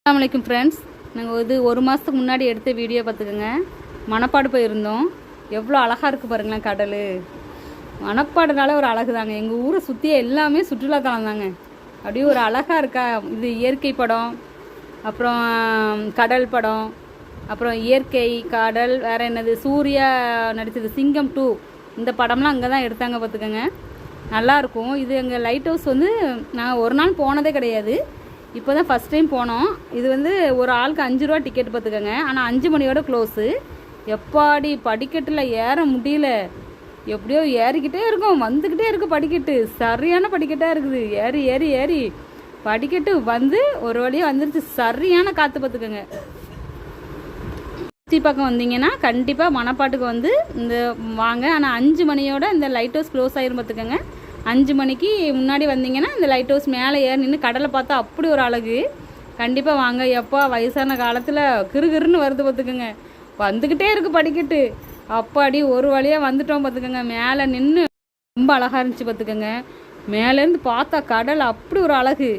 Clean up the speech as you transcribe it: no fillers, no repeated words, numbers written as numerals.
அஸ்ஸலாமு அலைக்கும் ஃப்ரெண்ட்ஸ். நாங்கள் இது ஒரு மாதத்துக்கு முன்னாடி எடுத்த வீடியோ பார்த்துக்கோங்க. மணப்பாடு போயிருந்தோம். எவ்வளோ அழகாக இருக்குது பாருங்களேன் கடல். மணப்பாடுனால ஒரு அழகு தாங்க. எங்கள் ஊரை சுற்றியே எல்லாமே சுற்றுலாத்தலம் தாங்க. அப்படியே ஒரு அழகாக இருக்கா. இது இயற்கை படம், அப்புறம் கடல் படம், அப்புறம் இயற்கை கடல், வேறு என்னது சூர்யா நடித்தது சிங்கம் 2 இந்த படம்லாம் அங்கே தான் எடுத்தாங்க பார்த்துக்கோங்க. நல்லாயிருக்கும். இது எங்கள் லைட் ஹவுஸ் வந்து நான் ஒரு நாள் போனதே கிடையாது. இப்போ தான் ஃபஸ்ட் டைம் போனோம். இது வந்து ஒரு ஆளுக்கு 5 ரூபா டிக்கெட் பார்த்துக்கோங்க. ஆனால் 5 மணியோட க்ளோஸு. எப்பாடி படிக்கட்டில் ஏற முடியல. எப்படியோ ஏறிக்கிட்டே இருக்கும், வந்துக்கிட்டே இருக்குது படிக்கட்டு. சரியான படிக்கட்டாக இருக்குது. ஏறி ஏறி ஏறி படிக்கட்டு வந்து ஒரு வழியாக வந்துருச்சு. சரியான காற்று பார்த்துக்கோங்க. சுற்றி பக்கம் வந்தீங்கன்னா கண்டிப்பாக மணப்பாட்டுக்கு வந்து இந்த வாங்க. ஆனால் 5 மணியோட இந்த லைட் ஹவுஸ் க்ளோஸ் ஆகிரும் பார்த்துக்கோங்க. 5 மணிக்கு முன்னாடி வந்தீங்கன்னா இந்த லைட் ஹவுஸ் மேலே ஏறி நின்று கடலை பார்த்தா அப்படி ஒரு அழகு. கண்டிப்பாக வாங்க. எப்போ வயசான காலத்தில் கிறுகிறுன்னு வருது பார்த்துக்கோங்க. வந்துக்கிட்டே இருக்குது படிக்கட்டு. அப்பாடி ஒரு வழியாக வந்துட்டோம் பார்த்துக்கோங்க. மேலே நின்று ரொம்ப அழகாக இருந்துச்சு பார்த்துக்கோங்க. மேலேருந்து பார்த்தா கடல் அப்படி ஒரு அழகு.